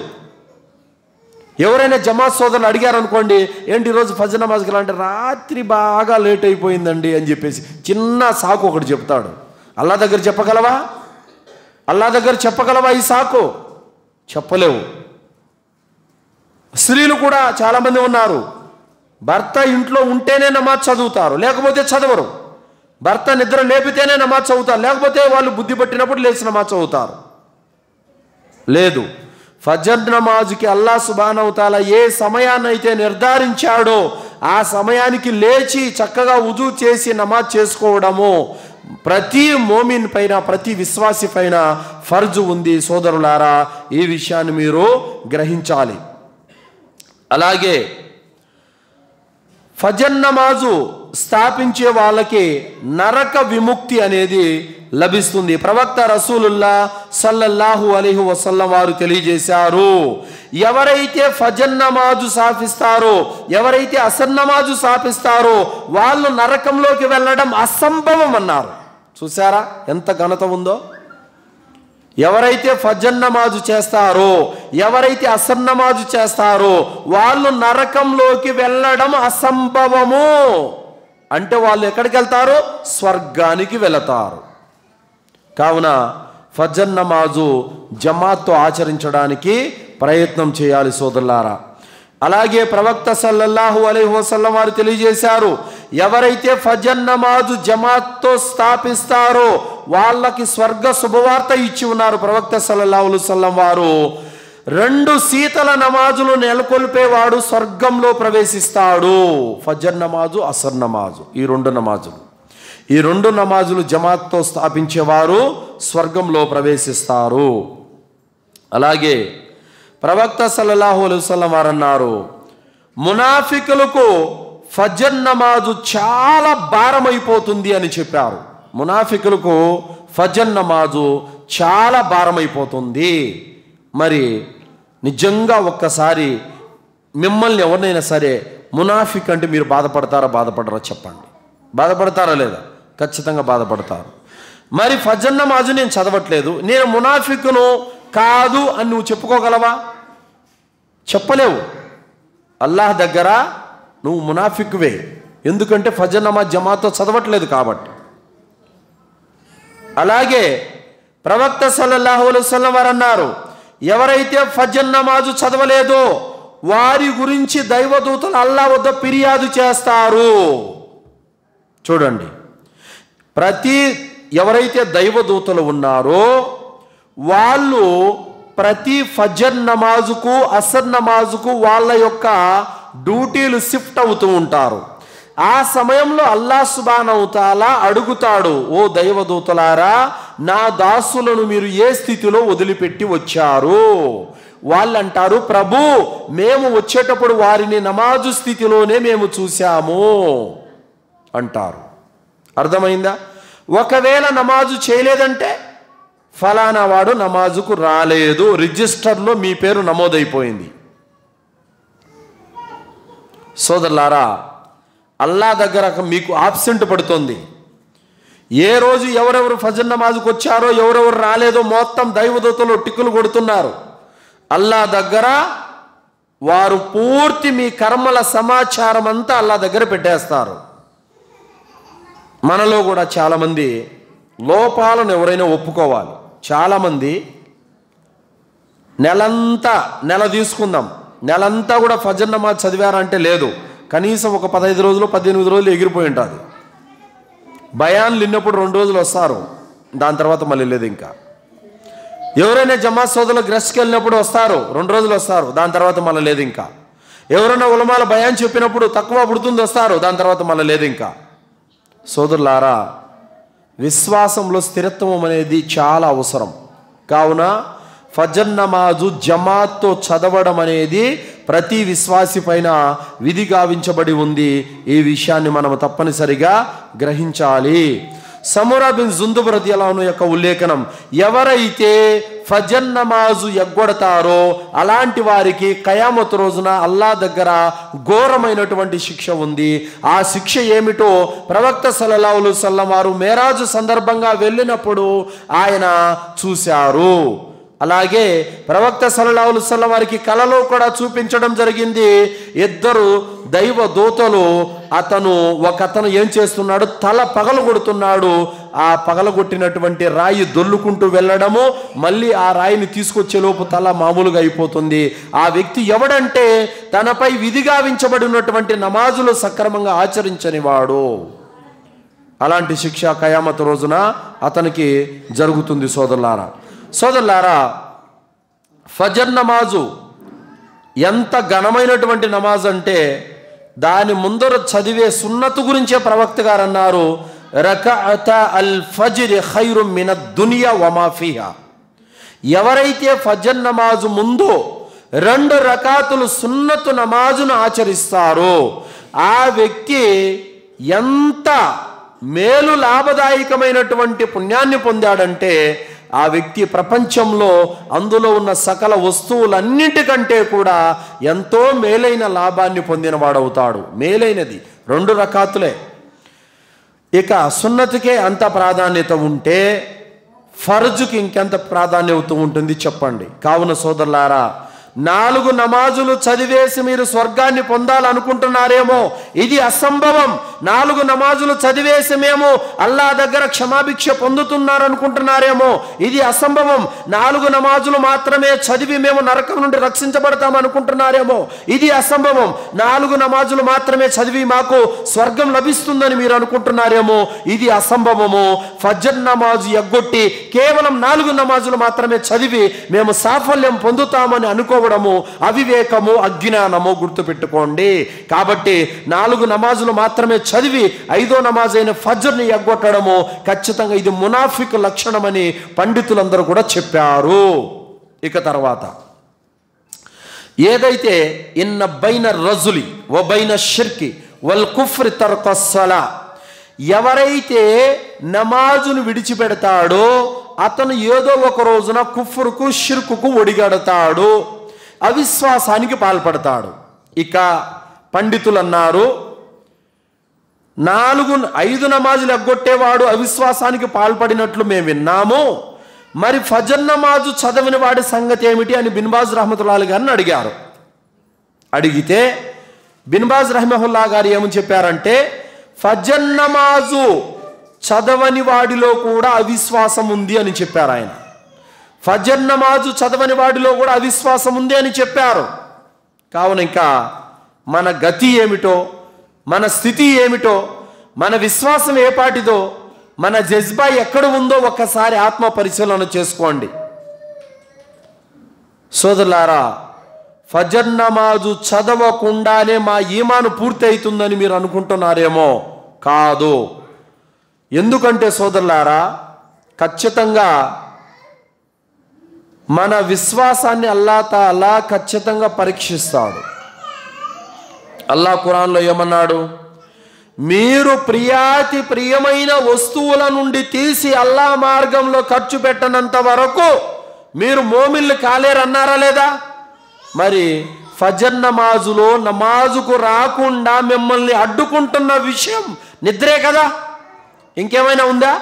ఎవరైనా జమాత్ సోదరులు అడిగారు అనుకోండి, ఏంటి ఈరోజు ఫజర్ నమాజ్కి అంటే, రాత్రి బాగా లేట్ అయిపోయిందండి అని చెప్పేసి చిన్న సాకు ఒకటి చెప్తాడు. అల్లాహ్ దగ్గర చెప్పగలవా? అల్లాహ్ దగ్గర చెప్పగలవా ఈ సాకు? చెప్పలేవు. స్త్రీలు కూడా చాలామంది ఉన్నారు, భర్త ఇంట్లో ఉంటేనే నమాజ్ చదువుతారు, లేకపోతే చదవరు. భర్త నిద్ర లేపితేనే నమాజ్ చదువుతారు, లేకపోతే వాళ్ళు బుద్ధి పట్టినప్పుడు లేచి నమాజ్ చదువుతారు. లేదు, ఫజర్ నమాజుకి అల్లాహ్ సుబ్హానహు వ తఆలా ఏ సమయాన్నైతే నిర్ధారించాడో ఆ సమయానికి లేచి చక్కగా వుజూ చేసి నమాజ్ చేసుకోవడము ప్రతి మోమిన్ పైన, ప్రతి విశ్వాసి పైన ఫర్జు ఉంది. సోదరులారా, ఈ విషయాన్ని మీరు గ్రహించాలి. అలాగే ఫజర్ నమాజు స్థాపించే వాళ్ళకి నరక విముక్తి అనేది లభిస్తుంది. ప్రవక్త రసూలుల్లా సల్లల్లాహు అలైహి వసల్లం వారు తెలియజేశారు, ఎవరైతే ఫజర్ నమాజు సాపిస్తారో, ఎవరైతే అసర్ నమాజు సాపిస్తారో వాళ్ళు నరకంలోకి వెళ్ళడం అసంభవం అన్నారు. చూసారా ఎంత ఘనత ఉందో. ఎవరైతే ఫజర్ నమాజు చేస్తారో, ఎవరైతే అసర్ నమాజు చేస్తారో వాళ్ళు నరకంలోకి వెళ్ళడం అసంభవము. అంటే వాళ్ళు ఎక్కడికి వెళ్తారు? స్వర్గానికి వెళతారు. కావున ఫజర్ నమాజు జమాత్తో ఆచరించడానికి ప్రయత్నం చేయాలి సోదరులారా. అలాగే ప్రవక్త సల్లల్లాహు అలైహి వసల్లం వారు తెలియజేశారు, ఎవరైతే ఫజర్ నమాజు జమాత్తో స్థాపిస్తారో వాళ్ళకి స్వర్గ శుభవార్త ఇచ్చి ఉన్నారు. ప్రవక్త సల్లల్లాహు అలైహి వసల్లం వారు 2 శీతల నమాజులు నెలకొల్పేవాడు స్వర్గంలో ప్రవేశిస్తాడు. ఫజర్ నమాజు, అసర్ నమాజు, ఈ 2 నమాజులు, ఈ 2 నమాజులు జమాత్తో స్థాపించేవారు స్వర్గంలో ప్రవేశిస్తారు. అలాగే ప్రవక్త సల్లల్లాహు అలైహి వసల్లం వారు అన్నారు, మునాఫికులకు ఫజర్ నమాజు చాలా భారమైపోతుంది అని చెప్పారు. మునాఫికులకు ఫజర్ నమాజు చాలా భారమైపోతుంది. మరి నిజంగా ఒక్కసారి మిమ్మల్ని ఎవరినైనా సరే మునాఫిక్ అంటే మీరు బాధపడతారా బాధపడరా చెప్పండి. బాధపడతారా లేదా? ఖచ్చితంగా బాధపడతారు. మరి ఫజర్ నమాజు నేను చదవట్లేదు, నేను మునాఫిక్ను కాదు అని నువ్వు చెప్పుకోగలవా? చెప్పలేవు. అల్లాహ్ దగ్గర నువ్వు మునాఫిక్వే, ఎందుకంటే ఫజర్ నమాజ్ జమాతో చదవట్లేదు కాబట్టి. అలాగే ప్రవక్త సల్లల్లాహు అలైహి వసల్లం వారు అన్నారు, ఎవరైతే ఫజర్ నమాజు చదవలేదో వారి గురించి దైవదూతలు అల్లాహ్ వద్ద ఫిర్యాదు చేస్తారు. చూడండి, ఎవరైతే దైవదూతలు ఉన్నారో వాళ్ళు ప్రతి ఫజర్ నమాజుకు అసర్ నమాజుకు వాళ్ళ యొక్క డ్యూటీలు షిఫ్ట్ అవుతూ ఉంటారు. ఆ సమయంలో అల్లాహ్ సుబ్హానహు వ తఆలా అడుగుతాడు, ఓ దైవదూతలారా, నా దాసులను మీరు ఏ స్థితిలో వదిలిపెట్టి వచ్చారు? వాళ్ళు అంటారు, ప్రభు మేము వచ్చేటప్పుడు వారిని నమాజు స్థితిలోనే మేము చూశాము అంటారు. అర్థమైందా? ఒకవేళ నమాజు చేయలేదంటే ఫలానా వాడు నమాజుకు రాలేదు, రిజిస్టర్లో మీ పేరు నమోదైపోయింది. సోదరులారా, అల్లాహ్ దగ్గర మీకు ఆబ్సెంట్ పడుతుంది. ఏ రోజు ఎవరెవరు ఫజర్ నమాజుకు వచ్చారో ఎవరెవరు రాలేదో మొత్తం దైవదూతలు టిక్కులు కొడుతున్నారు. అల్లాహ్ దగ్గర వారు పూర్తి మీ కర్మల సమాచారం అంతా అల్లాహ్ దగ్గర పెట్టేస్తారు. మనలో కూడా చాలామంది లోపాలను ఎవరైనా ఒప్పుకోవాలి. చాలామంది నెల తీసుకుందాం, నెలంతా కూడా ఫజర్ నమాజ్ చదివారంటే లేదు, కనీసం ఒక 15 రోజులు 18 రోజులు ఎగిరిపోయి ఉంటుంది. బయాన్లు విన్నప్పుడు 2 రోజులు వస్తారు, దాని తర్వాత మళ్ళీ లేదు. ఇంకా ఎవరైనా జమాత్ సోదరులు గ్రెస్ట్కి వెళ్ళినప్పుడు వస్తారు, 2 రోజులు వస్తారు, దాని తర్వాత మళ్ళీ లేదు. ఇంకా ఎవరైనా ఉలమాల బయాన్ చెప్పినప్పుడు తక్కువ పుడుతుంది వస్తారు, దాని తర్వాత మళ్ళీ లేదు. ఇంకా సోదరులారా, విశ్వాసంలో స్థిరత్వం అనేది చాలా అవసరం. కావున ఫజర్ నమాజు జమాత్తో చదవడం అనేది ప్రతి విశ్వాసి పైన విధి గావించబడి ఉంది. ఈ విషయాన్ని మనం తప్పనిసరిగా గ్రహించాలి. సమురా బిన్ జుందుబ్ రదియల్లాహు అన్హు యొక్క ఉల్లేఖనం, ఎవరైతే ఫజర్ నమాజు ఎగ్గొడతారో అలాంటి వారికి ఖయామత్ రోజున అల్లాహ్ దగ్గర ఘోరమైనటువంటి శిక్ష ఉంది. ఆ శిక్ష ఏమిటో ప్రవక్త సల్లల్లాహు అలైహి వసల్లం వారు మేరాజు సందర్భంగా వెళ్ళినప్పుడు ఆయన చూశారు. అలాగే ప్రవక్త సల్లల్లాహు అలైహి వసల్లం వారికి కలలో కూడా చూపించడం జరిగింది. 2 దైవ దూతలు ఒకతను ఏం చేస్తున్నాడు, తల పగలగొడుతున్నాడు. ఆ పగలగొట్టినటువంటి రాయి దొల్లుకుంటూ వెళ్ళడము, మళ్ళీ ఆ రాయిని తీసుకొచ్చే లోపు తల మామూలుగా అయిపోతుంది. ఆ వ్యక్తి ఎవడంటే తనపై విధిగావించబడి ఉన్నటువంటి నమాజులు సక్రమంగా ఆచరించని వాడు. అలాంటి శిక్ష ఖయామత్ రోజున అతనికి జరుగుతుంది. సోదరులారా, ఫజర్ నమాజు ఎంత ఘనమైనటువంటి నమాజ్ అంటే దాని ముందర చదివే సున్నతు గురించే ప్రవక్త గారు అన్నారు, రకఅత అల్ ఫజ్ర్ ఖైరుమ్ మినద్ దునియా వమా ఫీహా. ఎవరైతే ఫజర్ నమాజు ముందు 2 రకాతులు సున్నతు నమాజును ఆచరిస్తారో ఆ వ్యక్తి ఎంత మేలు లాభదాయకమైనటువంటి పుణ్యాన్ని పొందాడంటే ఆ వ్యక్తి ప్రపంచంలో అందులో ఉన్న సకల వస్తువులన్నింటికంటే కూడా ఎంతో మేలైన లాభాన్ని పొందినవాడవుతాడు. మేలైనది 2 రకాతులే. ఇక సున్నతికే అంత ప్రాధాన్యత ఉంటే ఫర్జుకి ఇంకెంత ప్రాధాన్యత ఉంటుంది చెప్పండి. కావున సోదరులారా, 4 నమాజులు చదివేసి మీరు స్వర్గాన్ని పొందాలనుకుంటున్నారేమో, ఇది అసంభవం. 4 నమాజులు చదివేసి మేము అల్లా దగ్గర క్షమాభిక్ష పొందుతున్నారనుకుంటున్నారేమో, ఇది అసంభవం. 4 నమాజులు మాత్రమే చదివి మేము నరకం నుండి రక్షించబడతాం అనుకుంటున్నారేమో, ఇది అసంభవం. 4 నమాజులు మాత్రమే చదివి మాకు స్వర్గం లభిస్తుందని మీరు అనుకుంటున్నారేమో, ఇది అసంభవము. ఫజ్ర్ నమాజు ఎగ్గొట్టి కేవలం 4 నమాజులు మాత్రమే చదివి మేము సాఫల్యం పొందుతామని అనుకోవడము అవివేకము, అజ్ఞానము. గుర్తుపెట్టుకోండి. కాబట్టి 4 నమాజులు మాత్రమే చదివి 5వ నమాజ్ అయిన ఫజ్ర్ని ఎగ్గొట్టడము ఖచ్చితంగా ఇది మునాఫిక్ లక్షణమని పండితులందరూ కూడా చెప్పారు. ఇక తర్వాత ఏదైతే ఇన్న బైన రజులి వ బైన షిర్కి వల్ కుఫ్రి తర్కస్సలా, ఎవరైతే నమాజును విడిచిపెడతాడో అతను ఏదో ఒక రోజున కుఫ్రుకు షిర్కుకు ఒడిగడతాడు, అవిశ్వాసానికి పాల్పడతాడు. ఇక పండితులు అన్నారు, 5 నమాజులు ఎగ్గొట్టేవాడు అవిశ్వాసానికి పాల్పడినట్లు మేము విన్నాము, మరి ఫజర్ నమాజు చదవని వాడి సంగతి ఏమిటి అని బిన్బాజ్ రహమతుల్లాహి గారిని అడిగారు. అడిగితే బిన్బాజ్ రహమతుల్లా గారు ఏమని చెప్పారంటే, ఫజర్ నమాజు చదవని వాడిలో కూడా అవిశ్వాసం ఉంది అని చెప్పారు ఆయన. ఫజర్ నమాజు చదవని వాడిలో కూడా అవిశ్వాసం ఉంది అని చెప్పారు. కావున ఇంకా మన గతి ఏమిటో, మన స్థితి ఏమిటో, మన విశ్వాసం ఏపాటిదో, మన జజ్బా ఎక్కడ ఉందో ఒక్కసారి ఆత్మ పరిశీలన చేసుకోండి. సోదరులారా, ఫజర్ నమాజు చదవకుండానే మా ఈమాను పూర్తి అవుతుందని మీరు అనుకుంటున్నారేమో, కాదు. ఎందుకంటే సోదరులారా, ఖచ్చితంగా మన విశ్వాసాన్ని అల్లాహ్ తాలా ఖచ్చితంగా పరీక్షిస్తాడు. అల్లాహ్ ఖురాన్లో ఏమన్నాడు, మీరు ప్రియాతి ప్రియమైన వస్తువుల నుండి తీసి అల్లాహ్ మార్గంలో ఖర్చు పెట్టనంత వరకు మీరు మోమిన్లు కాలేరన్నారా లేదా? మరి ఫజర్ నమాజులో నమాజుకు రాకుండా మిమ్మల్ని అడ్డుకుంటున్న విషయం నిద్రే కదా, ఇంకేమైనా ఉందా?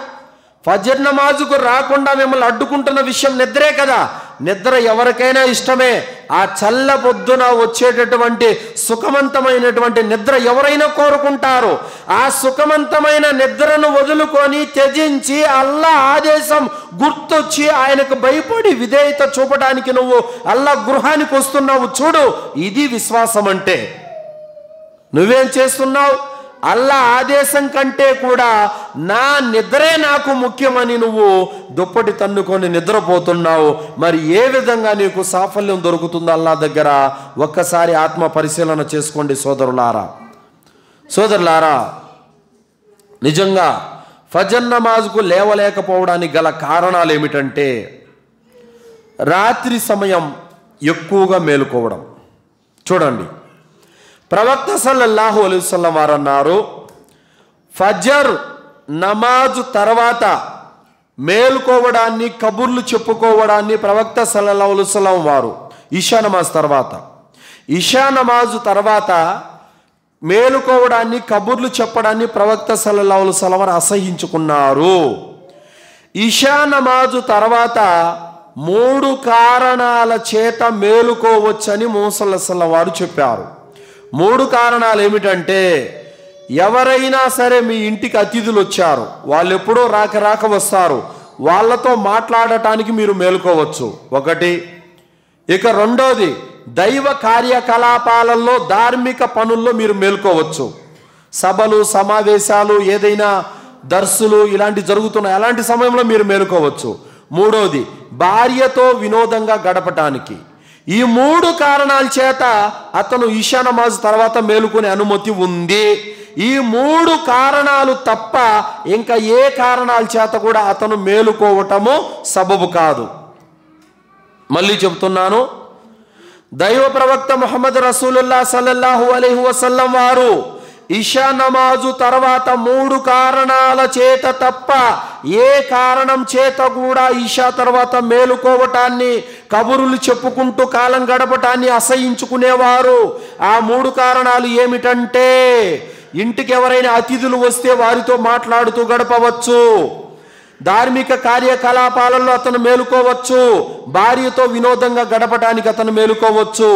ఫజర్ నమాజుకు రాకుండా మిమ్మల్ని అడ్డుకుంటున్న విషయం నిద్రే కదా. నిద్ర ఎవరికైనా ఇష్టమే. ఆ చల్ల పొద్దున వచ్చేటటువంటి సుఖవంతమైనటువంటి నిద్ర ఎవరైనా కోరుకుంటారు. ఆ సుఖవంతమైన నిద్రను వదులుకొని త్యజించి అల్లాహ్ ఆదేశం గుర్తొచ్చి ఆయనకు భయపడి విధేయత చూపడానికి నువ్వు అల్లాహ్ గృహానికి వస్తున్నావు చూడు, ఇది విశ్వాసం అంటే. నువ్వేం చేస్తున్నావు? అల్లాహ్ ఆదేశం కంటే కూడా నా నిద్రే నాకు ముఖ్యమని నువ్వు దుప్పటి తన్నుకొని నిద్రపోతున్నావు. మరి ఏ విధంగా నీకు సాఫల్యం దొరుకుతుందో అల్లాహ్ దగ్గర ఒక్కసారి ఆత్మ పరిశీలన చేసుకోండి సోదరులారా. నిజంగా ఫజర్ నమాజ్కు లేవలేకపోవడానికి గల కారణాలు ఏమిటంటే, రాత్రి సమయం ఎక్కువగా మేలుకోవడం. చూడండి, ప్రవక్త సల్లల్లాహు అలైహి వసల్లం వారు అన్నారు, ఫజర్ నమాజు తర్వాత మేలుకోవడాన్ని, కబుర్లు చెప్పుకోవడాన్ని ప్రవక్త సల్లల్లాహు అలైహి వసల్లం వారు ఇషా నమాజు తర్వాత మేలుకోవడాన్ని, కబుర్లు చెప్పడాన్ని ప్రవక్త సల్లల్లాహు అలైహి వసల్లం వారు అసహ్యించుకున్నారు. ఇషా నమాజు తర్వాత 3 కారణాల చేత మేలుకోవచ్చని ముహమ్మద్ సల్లల్లాహు అలైహి వసల్లం వారు చెప్పారు. 3 కారణాలు ఏమిటంటే, ఎవరైనా సరే మీ ఇంటికి అతిథులు వచ్చారు, వాళ్ళు ఎప్పుడో రాక వస్తారు, వాళ్ళతో మాట్లాడటానికి మీరు మేలుకోవచ్చు, ఒకటి. ఇక రెండోది, దైవ కార్యకలాపాలలో ధార్మిక పనుల్లో మీరు మేలుకోవచ్చు. సభలు, సమావేశాలు, ఏదైనా దర్సులు ఇలాంటి జరుగుతున్నాయి, అలాంటి సమయంలో మీరు మేలుకోవచ్చు. మూడోది, భార్యతో వినోదంగా గడపటానికి. ఈ 3 కారణాల చేత అతను ఇషా నమాజ్ తర్వాత మేలుకునే అనుమతి ఉంది. ఈ 3 కారణాలు తప్ప ఇంకా ఏ కారణాల చేత కూడా అతను మేలుకోవటము సబబు కాదు. మళ్ళీ చెబుతున్నాను, దైవ ప్రవక్త ముహమ్మద్ రసూలుల్లాహ్ సల్లల్లాహు అలైహి వసల్లం వారు ఇషా నమాజు తర్వాత 3 కారణాల చేత తప్ప ఏ కారణం చేత కూడా ఇషా తర్వాత మేలుకోవటాన్ని, కబురులు చెప్పుకుంటూ కాలం గడపటాన్ని అసహించుకునేవారు. ఆ 3 కారణాలు ఏమిటంటే, ఇంటికి ఎవరైనా అతిథులు వస్తే వారితో మాట్లాడుతూ గడపవచ్చు, ధార్మిక కార్యకలాపాలలో అతను మేలుకోవచ్చు, భార్యతో వినోదంగా గడపడానికి అతను మేలుకోవచ్చు.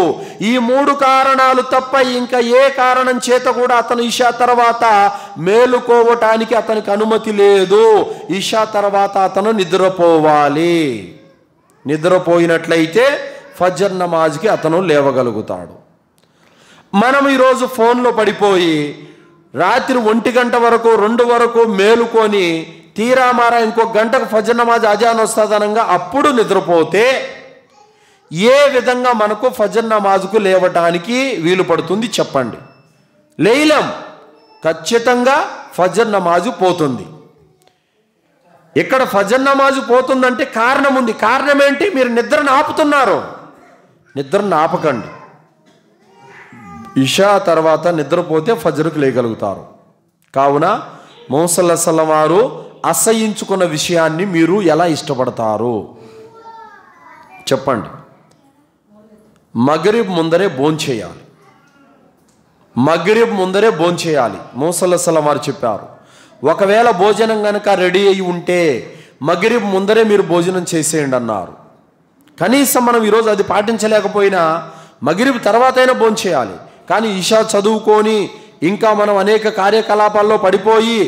ఈ 3 కారణాలు తప్ప ఇంకా ఏ కారణం చేత కూడా అతను ఇషా తర్వాత మేలుకోవటానికి అతనికి అనుమతి లేదు. ఇషా తర్వాత అతను నిద్రపోవాలి. నిద్రపోయినట్లయితే ఫజర్ నమాజ్కి అతను లేవగలుగుతాడు. మనం ఈరోజు ఫోన్లో పడిపోయి రాత్రి 1 గంట వరకు 2 వరకు మేలుకొని తీరామారా ఇంకో గంటకు ఫజర్ నమాజ్ అజాన్ వస్తుందనంగా అప్పుడు నిద్రపోతే ఏ విధంగా మనకు ఫజర్ నమాజ్కు లేవటానికి వీలు పడుతుంది చెప్పండి? లేయలేం. ఖచ్చితంగా ఫజర్ నమాజు పోతుంది. ఇక్కడ ఫజర్ నమాజు పోతుందంటే కారణం ఉంది. కారణం ఏంటి? మీరు నిద్రను ఆపుతున్నారు. నిద్రను ఆపకండి. ఇషా తర్వాత నిద్రపోతే ఫజర్కు లేయగలుగుతారు. కావున ముహమ్మద్ సల్లల్లాహు వారు అసహించుకున్న విషయాన్ని మీరు ఎలా ఇష్టపడతారు చెప్పండి? మగరిబ్ ముందరే భోంచేయాలి. మగరిబ్ ముందరే భోంచేయాలి. ముహమ్మద్ సల్లల్లాహు వారు చెప్పారు, ఒకవేళ భోజనం కనుక రెడీ అయి ఉంటే మగరిబ్ ముందరే మీరు భోజనం చేసేయండి అన్నారు. కనీసం మనం ఈరోజు అది పాటించలేకపోయినా మగరిబ్ తర్వాత అయినా భోంచేయాలి. కానీ ఇషా చదువుకొని ఇంకా మనం అనేక కార్యకలాపాల్లో పడిపోయి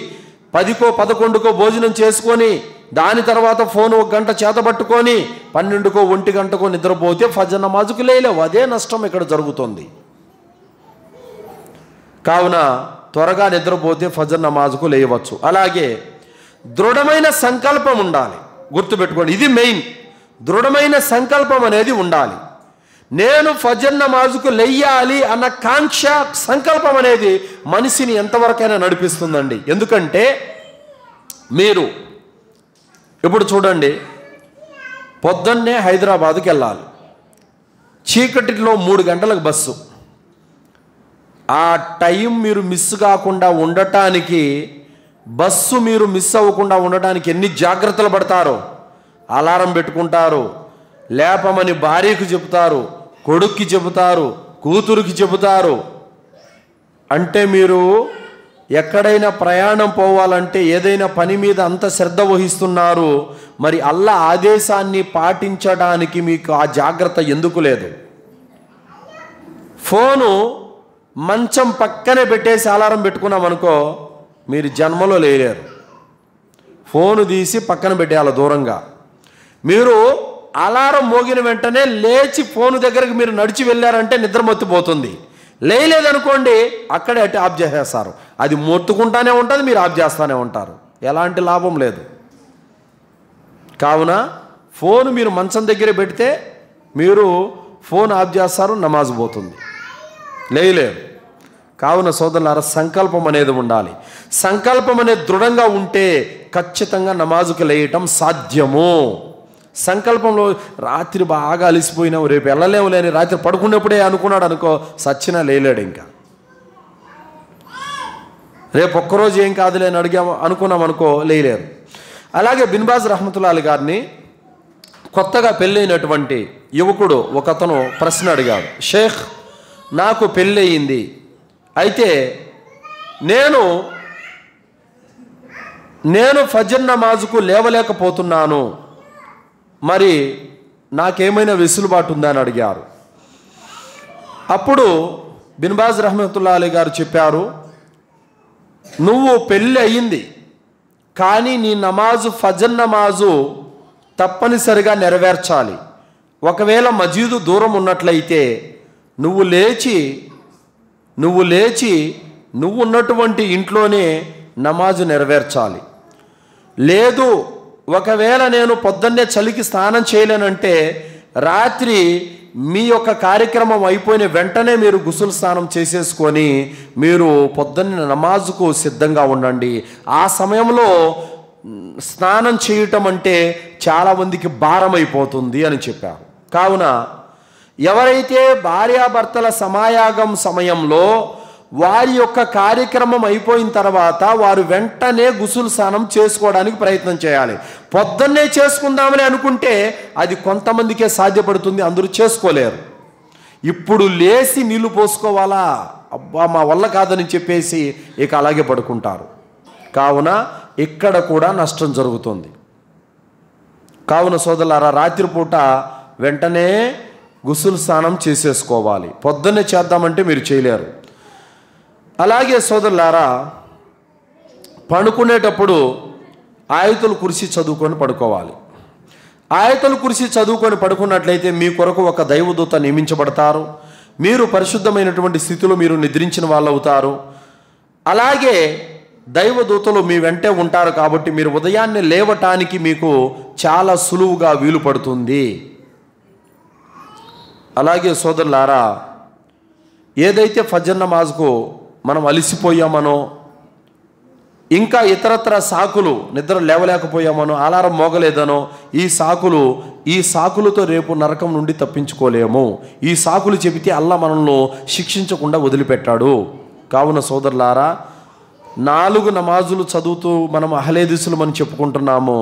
10కో 11కో భోజనం చేసుకొని దాని తర్వాత ఫోన్ 1 గంట చేతబట్టుకొని 12కో 1 గంటకో నిద్రపోతే ఫజర్ నమాజుకు లేలేవు. అదే నష్టం ఇక్కడ జరుగుతుంది. కావున త్వరగా నిద్రపోతే ఫజర్ నమాజుకు లేయవచ్చు. అలాగే దృఢమైన సంకల్పం ఉండాలి. గుర్తుపెట్టుకోండి, ఇది మెయిన్. దృఢమైన సంకల్పం అనేది ఉండాలి. నేను ఫజర్ నమాజుకు లెయ్యాలి అన్న కాంక్ష, సంకల్పం అనేది మనిషిని ఎంతవరకైనా నడిపిస్తుందండి. ఎందుకంటే మీరు ఇప్పుడు చూడండి, పొద్దున్నే హైదరాబాద్కి వెళ్ళాలి, చీకటిలో 3 గంటలకు బస్సు. ఆ టైం మీరు మిస్ కాకుండా ఉండటానికి, బస్సు మీరు మిస్ అవ్వకుండా ఉండటానికి ఎన్ని జాగ్రత్తలు పడతారో. అలారం పెట్టుకుంటారు, లేపమని భార్యకు చెబుతారు, కొడుక్కి చెబుతారు, కూతురికి చెబుతారు. అంటే మీరు ఎక్కడైనా ప్రయాణం పోవాలంటే ఏదైనా పని మీద అంత శ్రద్ధ వహిస్తున్నారు, మరి అల్లా ఆదేశాన్ని పాటించడానికి మీకు ఆ జాగ్రత్త ఎందుకు లేదు? ఫోను మంచం పక్కనే పెట్టేసి అలారం పెట్టుకున్నాం అనుకో, మీరు జన్మలో లేలేరు. ఫోను తీసి పక్కన పెట్టేయాలి దూరంగా. మీరు అలారం మోగిన వెంటనే లేచి ఫోను దగ్గరికి మీరు నడిచి వెళ్ళారంటే నిద్ర మొత్తిపోతుంది. లేదనుకోండి, అక్కడే అటు ఆఫ్ చేసేస్తారు. అది మొత్తుకుంటానే ఉంటుంది, మీరు ఆఫ్ చేస్తూనే ఉంటారు. ఎలాంటి లాభం లేదు. కావున ఫోన్ మీరు మంచం దగ్గర పెడితే మీరు ఫోన్ ఆఫ్ చేస్తారు, నమాజ్ పోతుంది, లేయలేరు. కావున సోదరులారా, సంకల్పం అనేది ఉండాలి. సంకల్పం అనేది దృఢంగా ఉంటే ఖచ్చితంగా నమాజుకు లేయటం సాధ్యము. సంకల్పంలో రాత్రి బాగా అలిసిపోయినావు, రేపు వెళ్ళలేము లేని రాత్రి పడుకున్నప్పుడే అనుకున్నాడు అనుకో, సచ్చినా లేలేడు. ఇంకా రేపు ఒక్కరోజు ఏం కాదులే అని అనుకున్నాం అనుకో, లేయలేరు. అలాగే బిన్ బాజ్ రహ్మతుల్లాహి గారిని కొత్తగా పెళ్ళైనటువంటి యువకుడు ఒకతను ప్రశ్న అడిగాడు, షేఖ్ నాకు పెళ్ళయింది, అయితే నేను ఫజర్ నమాజుకు లేవలేకపోతున్నాను, మరి నాకేమైనా వెసులుబాటు ఉందా అని అడిగారు. అప్పుడు బిన్ బాజ్ రహ్మతుల్లాహి గారు చెప్పారు, నువ్వు పెళ్ళి అయ్యింది కానీ నీ నమాజు ఫజర్ నమాజు తప్పనిసరిగా నెరవేర్చాలి. ఒకవేళ మజీదు దూరం ఉన్నట్లయితే నువ్వు లేచి నువ్వు ఉన్నటువంటి ఇంట్లోనే నమాజు నెరవేర్చాలి. లేదు, ఒకవేళ నేను పొద్దున్నే చలికి స్నానం చేయలేనంటే రాత్రి మీ యొక్క కార్యక్రమం అయిపోయిన వెంటనే మీరు గుసులు స్నానం చేసేసుకొని మీరు పొద్దున్న నమాజుకు సిద్ధంగా ఉండండి. ఆ సమయంలో స్నానం చేయటం అంటే చాలామందికి భారం అయిపోతుంది అని చెప్పారు. కావున ఎవరైతే భార్యాభర్తల సమాయాగం సమయంలో వారి యొక్క కార్యక్రమం అయిపోయిన తర్వాత వారు వెంటనే గుసులు స్నానం చేసుకోవడానికి ప్రయత్నం చేయాలి. పొద్దున్నే చేసుకుందామని అనుకుంటే అది కొంతమందికే సాధ్యపడుతుంది, అందరూ చేసుకోలేరు. ఇప్పుడు లేచి నీళ్లు పోసుకోవాలా, అబ్బా మా వల్ల కాదని చెప్పేసి ఇక అలాగే పడుకుంటారు. కావున ఇక్కడ కూడా నష్టం జరుగుతుంది. కావున సోదరులారా, రాత్రిపూట వెంటనే గుసులు స్నానం చేసేసుకోవాలి. పొద్దున్నే చేద్దామంటే మీరు చేయలేరు. అలాగే సోదరులారా, పడుకునేటప్పుడు ఆయతుల్ కుర్సీ చదువుకొని పడుకోవాలి. ఆయతుల్ కుర్సీ చదువుకొని పడుకున్నట్లయితే మీ కొరకు ఒక దైవదూత నియమించబడతారు. మీరు పరిశుద్ధమైనటువంటి స్థితిలో మీరు నిద్రించిన వాళ్ళు అవుతారు. అలాగే దైవదూతలు మీ వెంటే ఉంటారు కాబట్టి మీరు ఉదయాన్నే లేవటానికి మీకు చాలా సులువుగా వీలు పడుతుంది. అలాగే సోదరులారా, ఏదైతే ఫజర్ నమాజ్కు మనం అలిసిపోయామనో, ఇంకా ఇతరత్ర సాకులు, నిద్ర లేవలేకపోయామనో, అలారం మోగలేదనో, ఈ సాకులతో రేపు నరకం నుండి తప్పించుకోలేము. ఈ సాకులు చెబితే అల్లా మనల్ని శిక్షించకుండా వదిలిపెట్టాడు. కావున సోదరులారా, 4 నమాజులు చదువుతూ మనం అహ్లేదీసులు మనం చెప్పుకుంటున్నాము.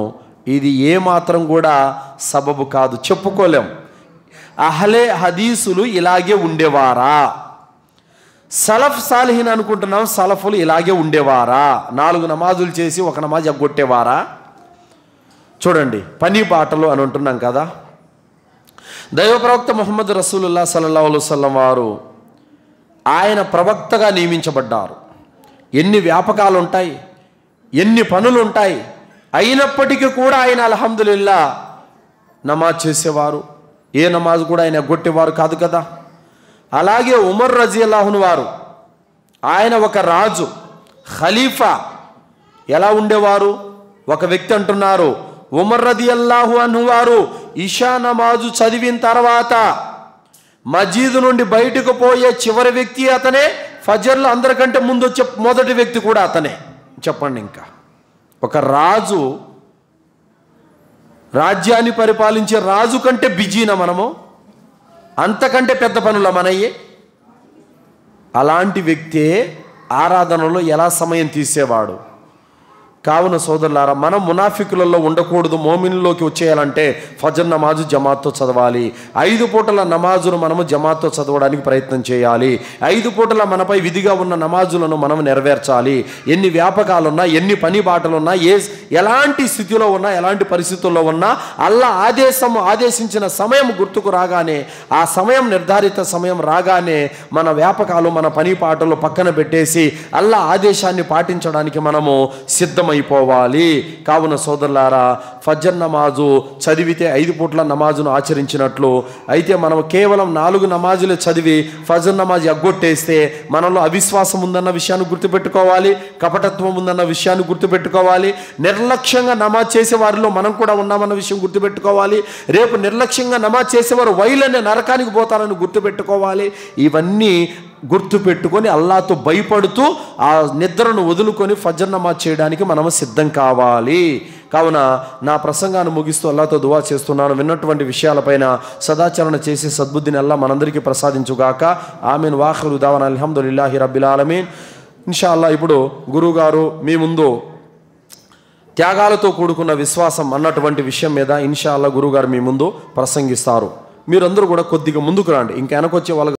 ఇది ఏమాత్రం కూడా సబబు కాదు, చెప్పుకోలేం. అహ్లే హదీసులు ఇలాగే ఉండేవారా? సలఫ్ సాలిహీన్ అనుకుంటున్నాం, సలఫులు ఇలాగే ఉండేవారా? 4 నమాజులు చేసి 1 నమాజ్ ఎగ్గొట్టేవారా? చూడండి, పని బాటలు అని ఉంటున్నాం కదా. దైవ ప్రవక్త ముహమ్మద్ రసూలుల్లాహ్ సల్లల్లాహు అలైహి వసల్లం వారు ఆయన ప్రవక్తగా నియమించబడ్డారు. ఎన్ని వ్యాపకాలు ఉంటాయి, ఎన్ని పనులు ఉంటాయి, అయినప్పటికీ కూడా ఆయన అల్హమ్దులిల్లా నమాజ్ చేసేవారు. ఏ నమాజ్ కూడా ఆయన ఎగ్గొట్టేవారు కాదు కదా. అలాగే ఉమర్ రజియల్లాహు వారు, ఆయన ఒక రాజు, ఖలీఫా, ఎలా ఉండేవారు? ఒక వ్యక్తి అంటున్నారు, ఉమర్ రజియల్లాహు అన్హు వారు ఇషా నమాజు చదివిన తర్వాత మస్జిద్ నుండి బయటకు పోయే చివరి వ్యక్తి అతనే, ఫజర్లో అందరికంటే ముందు వచ్చే మొదటి వ్యక్తి కూడా అతనే. చెప్పండి, ఇంకా ఒక రాజు, రాజ్యాన్ని పరిపాలించే రాజు కంటే బిజీనా మనము? అంతకంటే పెద్ద పనుల మనయ్యే? అలాంటి వ్యక్తే ఆరాధనలో ఎలా సమయం తీసేవాడు? కావున సోదరులారా, మనం మునాఫికులలో ఉండకూడదు. మోమిన్లోకి వచ్చేయాలంటే ఫజర్ నమాజు జమాత్తో చదవాలి. 5 పూటల నమాజును మనము జమాత్తో చదవడానికి ప్రయత్నం చేయాలి. 5 పూటల మనపై విధిగా ఉన్న నమాజులను మనం నెరవేర్చాలి. ఎన్ని వ్యాపకాలున్నా, ఎన్ని పని బాటలున్నా, ఎలాంటి స్థితిలో ఉన్నా, ఎలాంటి పరిస్థితుల్లో ఉన్నా, అల్లా ఆదేశించిన సమయం గుర్తుకు రాగానే, ఆ సమయం నిర్ధారిత సమయం రాగానే మన వ్యాపకాలు, మన పని పాటలు పక్కన పెట్టేసి అల్లా ఆదేశాన్ని పాటించడానికి మనము సిద్ధమైపోవాలి. కావున సోదరులారా, ఫజర్ నమాజు చదివితే 5 పూట్ల నమాజును ఆచరించినట్లు. అయితే మనం కేవలం 4 నమాజులు చదివి ఫజర్ నమాజ్ ఎగ్గొట్టేస్తే మనలో అవిశ్వాసం ఉందన్న విషయాన్ని గుర్తుపెట్టుకోవాలి, కపటత్వం ఉందన్న విషయాన్ని గుర్తుపెట్టుకోవాలి, నిర్లక్ష్యంగా నమాజ్ చేసే వారిలో మనం కూడా ఉన్నామన్న విషయం గుర్తుపెట్టుకోవాలి. రేపు నిర్లక్ష్యంగా నమాజ్ చేసేవారు వైలనే నరకానికి పోతారని గుర్తుపెట్టుకోవాలి. ఇవన్నీ గుర్తుపెట్టుకొని అల్లాతో భయపడుతూ ఆ నిద్రను వదులుకొని ఫజర్ నమాజ్ చేయడానికి మనము సిద్ధం కావాలి. కావున నా ప్రసంగాన్ని ముగిస్తూ అల్లాతో దువా చేస్తున్నాను. విన్నటువంటి విషయాలపైన సదాచరణ చేసే సద్బుద్ధిని అల్లా మనందరికీ ప్రసాదించుగాక. ఆమీన్. వాఖిరు దావానా అల్హమ్దులిల్లాహి రబ్బిల్ ఆలమీన్. ఇన్షాల్లా ఇప్పుడు గురువుగారు మీ ముందు త్యాగాలతో కూడుకున్న విశ్వాసం అన్నటువంటి విషయం మీద ఇన్షాల్లా గురువుగారు మీ ముందు ప్రసంగిస్తారు. మీరందరూ కూడా కొద్దిగా ముందుకు రండి. ఇంకా వెనకొచ్చే వాళ్ళకి